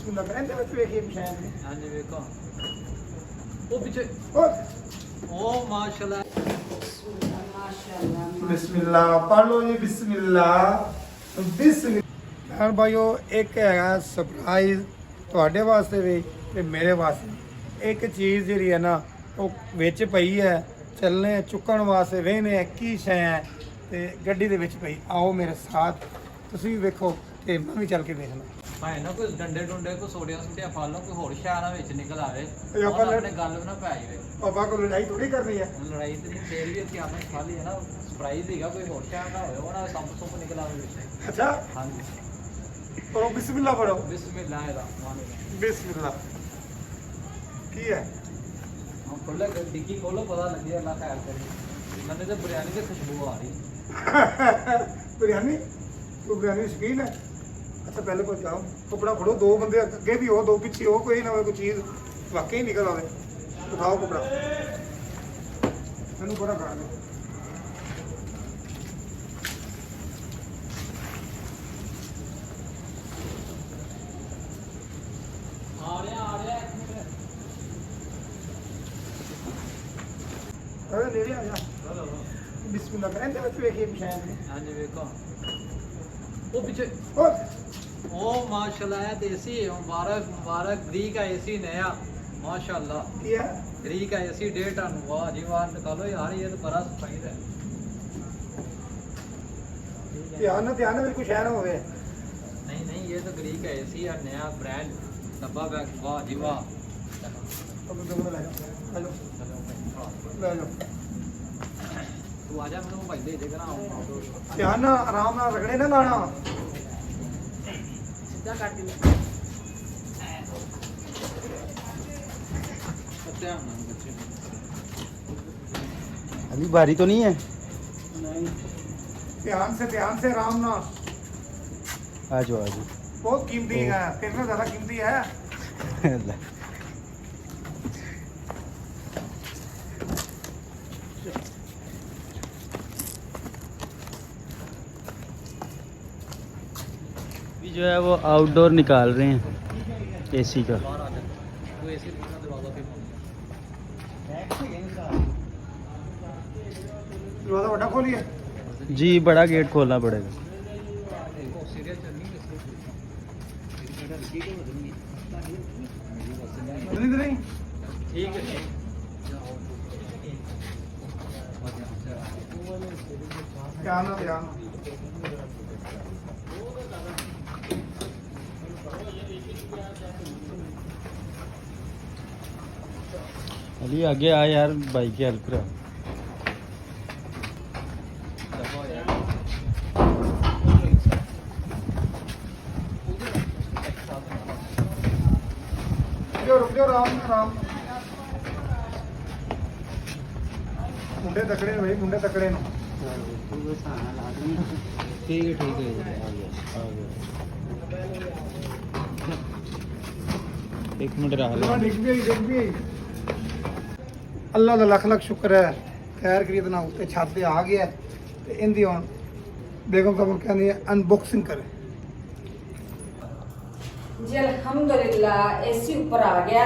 ਬਿਸਮਿਲ੍ਲਾ ਕਹਿੰਦੇ ਵਿੱਚ ਵੇਖੀਏ ਪਛਾਣ ਨੇ। ਹਾਂਜੀ ਵੇਖੋ ਉਹ ਪਿੱਛੇ ਓਏ ਉਹ ਮਾਸ਼ਾਅੱਲਾ ਬਿਸਮਿਲ੍ਲਾ ਪੜ੍ਹ ਲਓ ਜੀ ਬਿਸਮਿਲ੍ਲਾ ਬਿਸਮਿਲ੍ਲਾ। ਭਾਈਓ ਇੱਕ ਹੈਗਾ ਸਰਪ੍ਰਾਈਜ਼ ਤੁਹਾਡੇ ਵਾਸਤੇ ਵੀ ਤੇ ਮੇਰੇ ਵਾਸਤੇ। ਇੱਕ ਚੀਜ਼ ਜਿਹੜੀ ਹੈ ਨਾ ਉਹ ਵਿੱਚ ਪਈ ਹੈ, ਚੱਲਣੇ ਚੁੱਕਣ ਵਾਸਤੇ ਵੇਹਨੇ ਕੀ ਸ਼ੈ ਹੈ ਤੇ ਗੱਡੀ ਦੇ ਵਿੱਚ ਪਈ। ਆਓ ਮੇਰੇ ਸਾਥ ਤੁਸੀਂ ਵੀ ਵੇਖੋ ਤੇ ਮੈਂ ਵੀ ਚੱਲ ਕੇ ਵੇਖਣਾ। ਭਾਵੇਂ ਨਾ ਕੋਈ ਡੰਡੇ ਡੁੰਡੇ ਕੋਈ ਸੋਡੀਆਂ ਸੁੱਟਿਆ ਫੜ ਲਓ, ਕੋਈ ਹੋਰ ਸ਼ਹਿਰ ਨਾ ਵਿੱਚ ਨਿਕਲ ਆਵੇ ਇਹ ਆਪਾਂ ਉਹਨਾਂ ਆਪਣੇ ਗੱਲ ਵੀ ਨਾ ਪੈ ਜਾਵੇ। ਪਾਪਾ ਕੋਲ ਲੜਾਈ ਥੋੜੀ ਕਰਨੀ ਹੈ। ਲੜਾਈ ਤੇ ਨਹੀਂ ਫੇਰ ਵੀ ਅਸੀਂ ਆਪਣੀ ਖਾਲੀ ਹੈ ਨਾ ਸਰਪ੍ਰਾਈਜ਼ ਸੀਗਾ, ਕੋਈ ਹੋਰ ਸ਼ਹਿਰ ਨਾ ਹੋਵੇ ਉਹਨਾਂ ਦਾ ਸੰਪ ਸੁੰਪ ਨਿਕਲ ਆਵੇ ਵਿੱਚ। ਅੱਛਾ ਹਾਂਜੀ ਪੜੋ ਬਿਸਮਿਲ੍ਲਾ ਪੜੋ। ਬਿਸਮਿਲ੍ਲਾਹਿਰ ਰਹਿਮਾਨ ਰਹੀਮ। ਬਿਸਮਿਲ੍ਲਾ ਕੀ ਹੈ? ਹਾਂ ਖੋਲ੍ਹ ਡਿੱਗੀ ਖੋਲੋ ਪਤਾ ਲੱਗੇ ਅੱਲਾ ਖੈਰ ਕਰੇ। ਮੈਨੂੰ ਤਾਂ ਬਿਰਿਆਨੀ ਦੀ ਖੁਸ਼ਬੂ ਆ ਰਹੀ। ਬਿਰਿਆਨੀ ਤੂੰ ਬਿਰਿਆਨੀ ਸ਼ੌਕੀਨ ਹੈ? ਅੱਛਾ ਪਹਿਲੇ ਕੋਲ ਜਾਓ ਕਪੜਾ ਫੜੋ, ਦੋ ਬੰਦੇ ਅੱਗੇ ਵੀ ਹੋ ਦੋ ਪਿੱਛੇ ਹੋ, ਕੋਈ ਨਾ ਕੋਈ ਚੀਜ਼ ਵਾਕਈ ਨਿਕਲ ਆਵੇ। ਉਠਾਓ ਕਪੜਾ ਮੈਨੂੰ ਬੜਾ ਕਰ ਦੇ। ਆ ਰਿਹਾ ਇੱਕ ਮਿੰਟ। ਅਰੇ ਨੇੜੇ ਆ ਜਾ। ਬਿਸਮਿਲ੍ਲਾ ਕਹਿੰਦੇ ਵਿੱਚ ਵੇਖੀਏ ਪਛਾਣ ਨੇ। ਹਾਂਜੀ ਵੇਖੋ ਉਹ ਪਿੱਛੇ ਓਏ ਉਹ ਮਾਸ਼ਾਅੱਲਾ ਹੈ ਦੇਸੀ ਮੁਬਾਰਕ ਮੁਬਾਰਕ ਗ੍ਰੀਕ एसी नया माशाल्लाह। ਕੀ ਹੈ? गरीक एसी 1.5 टन। वाह जी वाह निकालो यार, ये तो बड़ा सफाई है। ਧਿਆਨ ਨਾਲ ਵੀ ਕੁਛ ਹੈ ਨਾ ਹੋਵੇ। नहीं नहीं ये तो गरीक एसी है नया ब्रांड डब्बा बैग। वाह जी वाह। अब दोनों ले जाओ ले जाओ ले जाओ। तू आजा मैं मोबाइल दे देगा ना। ਧਿਆਨ ਨਾਲ ਆਰਾਮ ਨਾਲ ਰਗੜੇ ਨਾ ਲਾਣਾ। सीधा काट दे। अभी बारी तो नहीं है। नहीं ध्यान से आराम ना। आ जाओ आ जाओ। बहुत कीमती है, तेरे से ज्यादा कीमती है। अभी जो है वो आउटडोर निकाल रहे हैं एसी का। बाहर आ जा तू एसी का दरवाजा पे दरवाजा बड़ा खोलिए। जी बड़ा गेट खोलना पड़ेगा। सीरियल चलनी नहीं ठीक है। ध्यान। अभी आगे आ यार, भाई की हेल्प करा। रुक जाओ आराम। मुंडे तकड़े भाई, मुंडे तकड़े नो। ठीक है आ गया। एक मिनट रहा। डिग भी अल्लाह का लख शुक्र है। खैर करिए ना उत्ते छत पे आ गया ते इंदी हुण बेगम साहब कहंदी अनबॉक्सिंग करें। जी अल्हम्दुलिल्लाह एसी ऊपर आ गया,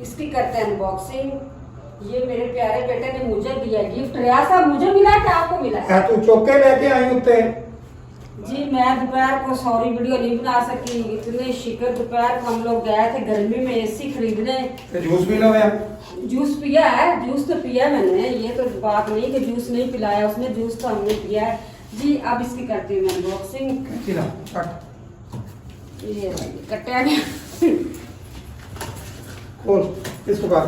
इसकी करते हैं अनबॉक्सिंग। ये मेरे प्यारे बेटे ने मुझे दिया गिफ्ट। रियाज साहब मुझे मिला है कि आपको मिला है? तू चौके लेके आई उत्ते। जी मैं दोपहर को सॉरी वीडियो नहीं बना सकी, इतने शिकर दोपहर को हम लोग गए थे गर्मी में एसी खरीदने। Juice P low. जूस पिया है, जूस तो पिया मैंने, ये तो बात नहीं कि जूस नहीं पिलाया उसने, जूस तो हमने पिया है। जी अब इसकी करती हूँ मैं अनबॉक्सिंग। ये कटा गया। खोल इसको काट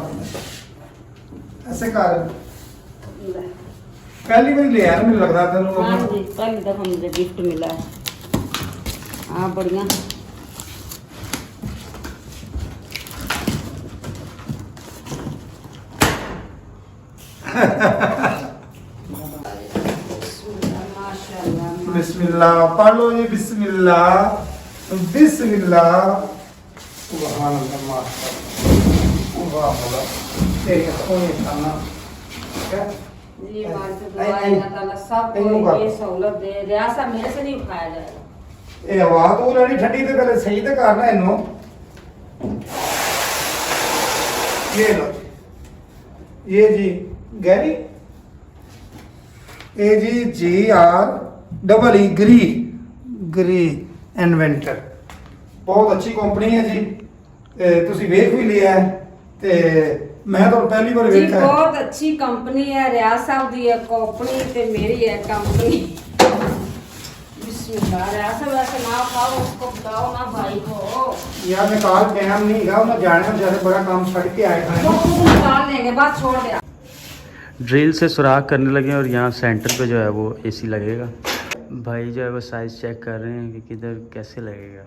ऐसे कर। पहली बार ले आया मुझे लग रहा था। हाँ जी पहली दफा मुझे गिफ्ट मिला है। हाँ बढ़िया। बिस्मिल्लाह पढ़ लो जी। बिस्मिल्लाह बिस्मिल्लाह। सुभान अल्लाह माशाअल्लाह। वाह वाह तेरी कोई खाना क्या जी मान से दुआ है अल्लाह ताला सबको ये सहूलत दे। रियासा मेरे से नहीं उठाया जाएगा। ਇਹ ਹਵਾ ਤੋਂ ਲੈਣੀ ਠੰਡੀ ਤੇ ਪਹਿਲੇ ਸਹੀ ਤੇ ਕਰਨਾ ਇਹਨੂੰ। ਇਹ ਲੋ ये जी गैरी ये जी GREE ग्री इन्वेंटर बहुत अच्छी कंपनी है जी। ते तुसी वेख भी लिया है ते मैं तो पहली बार जी वेखा है। बहुत अच्छी कंपनी है, रियाज साहब दी है कंपनी ते मेरी है कंपनी। बिस्मिल्लाह, रियाज साहब ऐसे ना खाओ, उसको बताओ ना भाई को। यार मैं काल टाइम नहीं गा मैं जाने में ज्यादा बड़ा काम छड़ के आए वो थे। खुद निकाल लेंगे, बात छोड़ दे। ड्रिल से सुराख करने लगे और यहाँ सेंटर पे जो है वो एसी लगेगा। भाई जो है वो साइज चेक कर रहे हैं कि किधर कैसे लगेगा।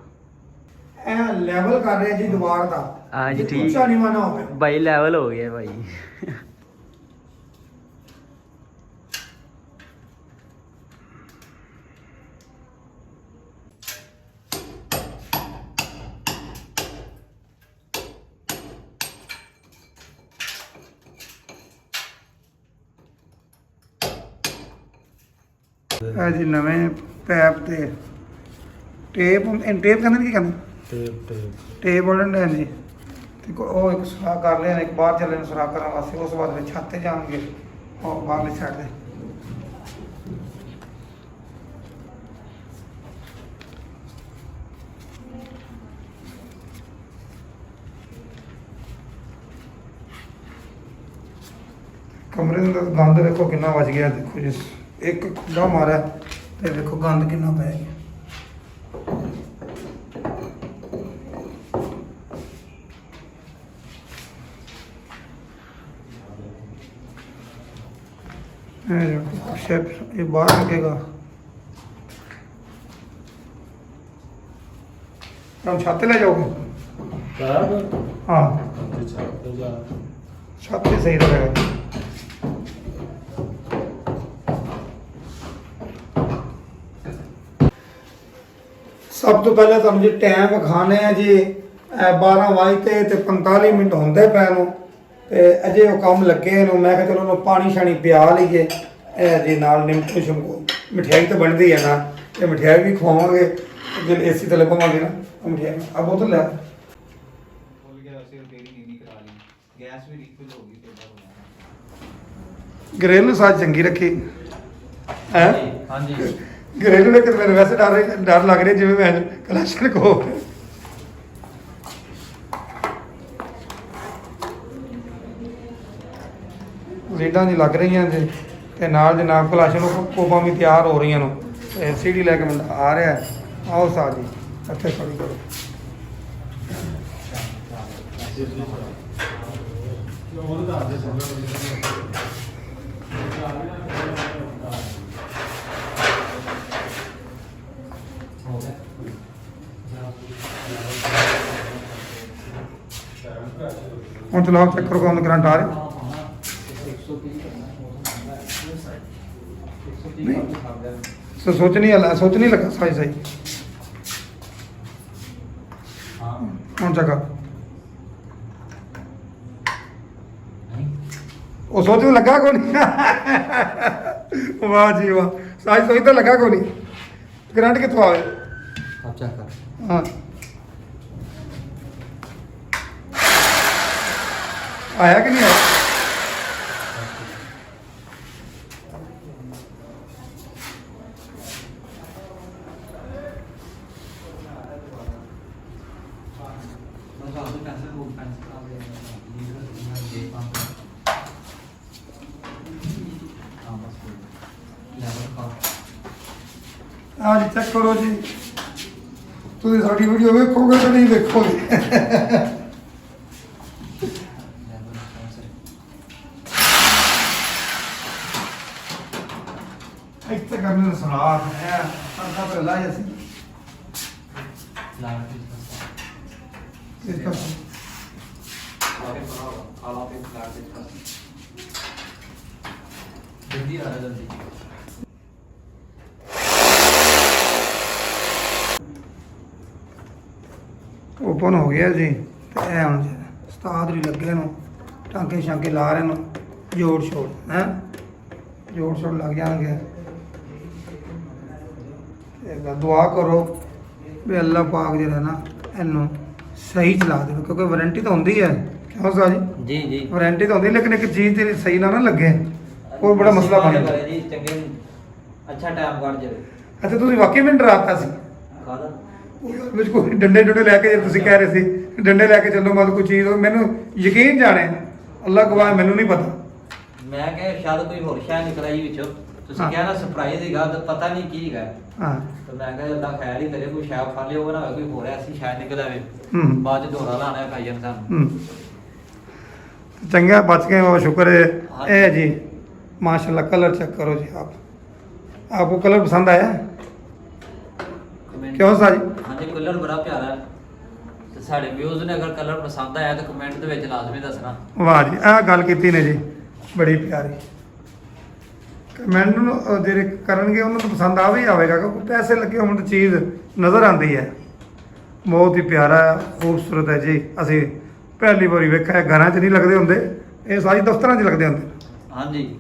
ए लेवल कर रहे हैं जी दीवार का। हाँ जी, ये ठीक। ऊंचा नहीं माना होगा। भाई लेवल हो गया भाई। ਇਹ ਜੀ ਨਵੇਂ ਪੈਪ ਤੇ ਟੇਪ ਟੇਪ ਕਹਿੰਦੇ ਨੇ, ਕੀ ਕਹਿੰਦੇ ਟੇਪ ਬੋਲਣ ਨੇ ਜੀ। ਤੇ ਉਹ ਇੱਕ ਸੁਰਾਖ ਕਰ ਲਿਆ, ਇੱਕ ਬਾਹਰ ਚੱਲੇ ਨੂੰ ਸੁਰਾਖ ਕਰਨ ਵਾਸਤੇ। ਉਸ ਤੋਂ ਬਾਅਦ ਵਿੱਚ ਛੱਤ ਤੇ ਜਾਣਗੇ ਉਹ ਬਾਹਰਲੇ ਸਾਈਡ ਤੇ। ਕਮਰੇ ਦੇ ਅੰਦਰ ਗੰਦ ਵੇਖੋ ਕਿੰਨਾ ਵੱਜ ਗਿਆ। ਦੇਖੋ ਜੀ ਇੱਕ ਖੁੱਲਾ ਮਾਰਿਆ ਤੇ ਵੇਖੋ ਗੰਦ ਕਿੰਨਾ ਪੈ ਗਿਆ। शेप ये बाहर लगेगा। हम छत ले जाओगे? हाँ छत पे सही रहेगा। सब तो पहले तो जी टाइम खाने हैं जी 12 वजते ते 45 मिनट होंदे पै नूं ते अजे वो काम लगे नूं। मैं कहा चलो उन्होंने पानी शानी पिया लीए जी। नाल निम्को शमको मिठाई तो बनती है ना, ते मिठाई भी खवावांगे जब एसी थले पवांगे ना मिठाई। अब बोतल ले ग्रिल साज चंगी रखी है। हाँ जी घरेलू में मेरे वैसे डर लग रहा जिम्मे मैं कलेक्शन को रीडा जी लग रही हैं जी ते नाल जनाब कलाशन कोपा भी तैयार हो रही हैं। सीढ़ी लैके बंदा आ रहा है। आओ सा जी इतने खड़ी करो। ਹੁਣ ਚਲਾਓ ਚੈੱਕ ਕਰੋ ਕੌਣ ਕਰੰਟ ਆ ਰਿਹਾ। सोच नहीं लगा सही कौन सा वो सोचने लगा को नहीं। वाह जी वाह, सही सोच तो लगा को नहीं। करंट कितों आवे? हाँ आया कि नहीं आया? हाँ जी चेक करो जी। तुम साड़ी वीडियो वेखोगे तो नहीं वेखोगे। इतने करने तो सुना है पंखा पर ला जैसे इसका जल्दी आ रहा जल्दी। ओपन हो गया जी। तो यह हम उस्ताद भी लगे न टांके शांके ला रहे न जोड़ छोड़ है जोड़ छोड़ लग जाएंगे। दुआ करो ਵੀ ਅੱਲਾ ਪਾਕ ਜਿਹੜਾ ਨਾ ਇਹਨੂੰ ਸਹੀ ਚਲਾ ਦੇਵੇ, ਕਿਉਂਕਿ ਵਾਰੰਟੀ ਤਾਂ ਹੁੰਦੀ ਹੈ। ਕਿਉਂ ਸਾਜੀ? ਜੀ ਜੀ ਵਾਰੰਟੀ ਤਾਂ ਹੁੰਦੀ, ਲੇਕਿਨ ਇੱਕ ਚੀਜ਼ ਤੇਰੀ ਸਹੀ ਨਾ ਲੱਗੇ ਉਹ ਬੜਾ ਮਸਲਾ ਬਣ ਜਾਂਦਾ ਜੀ। ਚੰਗੇ ਅੱਛਾ ਟਾਈਮ ਕੱਢ ਜਾਵੇ। ਅੱਛਾ ਤੁਸੀਂ ਵਾਕਈ ਮੈਨੂੰ ਡਰਾਤਾ ਸੀ ਕਾਹਦਾ? ਵਿੱਚ ਕੋਈ ਡੰਡੇ ਡੁੰਡੇ ਲੈ ਕੇ, ਜੇ ਤੁਸੀਂ ਕਹਿ ਰਹੇ ਸੀ ਡੰਡੇ ਲੈ ਕੇ ਚੱਲੋ ਮਤ ਕੋਈ ਚੀਜ਼, ਮੈਨੂੰ ਯਕੀਨ ਜਾਣੇ ਅੱਲਾ ਗਵਾਹ ਮੈਨੂੰ ਨਹੀਂ ਪਤਾ। ਮੈਂ ਕਿਹਾ ਸ਼ਾਇਦ ਕੋਈ ਹੋਰ ਸ਼ਾਇਦ ਨਿਕਲ ਆਈ ਵਿੱਚੋਂ। ਤੁਸੀਂ ਹਾਂ। ਕਿਹਾ ਨਾ ਸਰਪ੍ਰਾਈਜ਼ ਦੀ ਗੱਲ, ਪਤਾ ਨਹੀਂ ਕੀ ਹੈਗਾ। ਹਾਂ ਤੇ ਮੈਂ ਕਿਹਾ ਅੱਲਾ ਖੈਰ ਹੀ ਕਰੇ, ਕੋਈ ਸ਼ਾਇਦ ਫੜ ਲਿਓ ਨਾ ਹੋਵੇ, ਕੋਈ ਹੋਰ ਐਸੀ ਸ਼ਾਇਦ ਨਿਕਲ ਆਵੇ। ਹੂੰ ਬਾਅਦ ਚ ਦੋਹਰਾ ਲਾਣਾ ਭਾਈ ਜਾਨ ਸਾਨੂੰ। ਚੰਗਾ ਬਚ ਗਏ, ਬਹੁਤ ਸ਼ੁਕਰ ਹੈ। ਹਾਂਜੀ। ਇਹ ਜੀ माशाल्लाह कलर चेक करो जी आप, आपको कलर पसंद आया? ਕਮੈਂਟ क्यों साजी? ਹਾਂਜੀ ਕਲਰ ਬੜਾ ਪਿਆਰਾ ਹੈ। ਤੇ ਸਾਡੇ ਵਿਊਜ਼ ਨੇ ਅਗਰ ਕਲਰ ਪਸੰਦ ਆਇਆ ਤਾਂ ਕਮੈਂਟ ਦੇ ਵਿੱਚ ਲਾਜ਼ਮੀ ਦੱਸਣਾ। ਵਾਹ ਜੀ, ਆਹ ਗੱਲ ਕੀਤੀ ਨੇ ਜੀ, ਬੜੀ ਪਿਆਰੀ। ਕਮੈਂਟ ਨੂੰ ਜਿਹੜੇ ਕਰਨਗੇ ਉਹਨਾਂ ਨੂੰ ਪਸੰਦ ਆਵੇ ਹੀ ਆਵੇਗਾ, ਕਿਉਂਕਿ ਪੈਸੇ ਲੱਗੇ ਹੋਣ ਤਾਂ ਚੀਜ਼ ਨਜ਼ਰ ਆਉਂਦੀ ਹੈ। ਬਹੁਤ ਹੀ ਪਿਆਰਾ ਹੈ, ਖੂਬਸੂਰਤ ਹੈ ਜੀ। ਅਸੀਂ ਪਹਿਲੀ ਵਾਰੀ ਵੇਖਿਆ, ਘਰਾਂ 'ਚ ਨਹੀਂ ਲੱਗਦੇ ਹੁੰਦੇ, ਇਹ ਸਾਰੀ ਦਫ਼ਤਰਾਂ 'ਚ ਲੱਗਦੇ ਹੁੰਦੇ। ਹਾਂਜੀ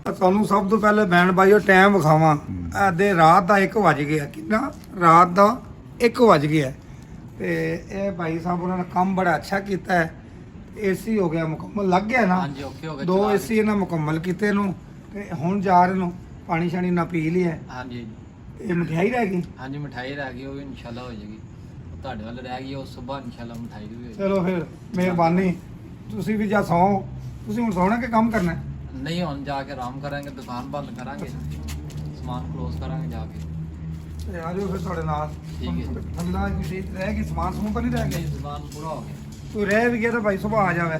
ਤੁਹਾਨੂੰ ਸਭ ਤੋਂ ਪਹਿਲੇ ਬੈਣ ਬਾਈਓ ਟਾਈਮ ਵਿਖਾਵਾਂ। ਅੱਧੇ ਰਾਤ ਦਾ 1 ਵਜ ਗਿਆ। ਕਿੰਨਾ? ਰਾਤ ਦਾ 1 ਵਜ ਗਿਆ। ਤੇ ਇਹ ਭਾਈ ਸਾਹਿਬ ਉਹਨਾਂ ਨੇ ਕੰਮ ਬੜਾ ਅੱਛਾ ਕੀਤਾ ਹੈ। ਏਸੀ ਹੋ ਗਿਆ ਮੁਕੰਮਲ, ਲੱਗ ਗਿਆ ਨਾ? ਹਾਂਜੀ ਓਕੇ ਹੋ ਗਿਆ। 2 ਏਸੀ ਇਹਨਾਂ ਮੁਕੰਮਲ ਕੀਤੇ ਨੂੰ, ਤੇ ਹੁਣ ਜਾ ਰਹੇ ਨੂੰ ਪਾਣੀ ਸ਼ਾਣੀ ਨਾ ਪੀ ਲਿਆ। ਹਾਂਜੀ ਇਹ ਮਠਿਆਈ ਰਹਿ ਗਈ। ਹਾਂਜੀ ਮਠਾਈ ਰਹਿ ਗਈ, ਉਹ ਵੀ ਇਨਸ਼ਾਅੱਲਾ ਹੋ ਜਾਏਗੀ। ਉਹ ਤੁਹਾਡੇ ਵੱਲ ਰਹਿ ਗਈ, ਉਹ ਸਵੇਰ ਇਨਸ਼ਾਅੱਲਾ ਮਠਾਈ ਵੀ ਹੋਏਗੀ। ਚਲੋ ਫਿਰ ਮਿਹਰਬਾਨੀ। ਤੁਸੀਂ ਵੀ ਜਾ ਸੌਂ। ਤੁਸੀਂ ਹੁਣ ਸੌਣਾ ਕਿ ਕੰਮ ਕਰਨਾ ਹੈ? ਨਹੀਂ ਹੁਣ ਜਾ ਕੇ ਆਰਾਮ ਕਰਾਂਗੇ, ਦੁਕਾਨ ਬੰਦ ਕਰਾਂਗੇ, ਸਮਾਨ ਕਲੋਜ਼ ਕਰਾਂਗੇ ਜਾ ਕੇ। ਤੇ ਆ ਜਾਓ ਫਿਰ ਤੁਹਾਡੇ ਨਾਲ। ਠੀਕ ਹੈ। ਅੱਲਾ ਦੀ ਚੀਜ਼ ਰਹਿ ਗਈ, ਸਮਾਨ ਸਮੂਨ ਤਾਂ ਨਹੀਂ ਰਹਿ ਗਿਆ? ਨਹੀਂ ਸਮਾਨ ਪੂਰਾ ਹੋ ਗਿਆ। ਤੂੰ ਰਹਿ ਵੀ ਗਿਆ ਤਾਂ ਭਾਈ ਸੁਭਾ ਆ ਜਾਵੇ।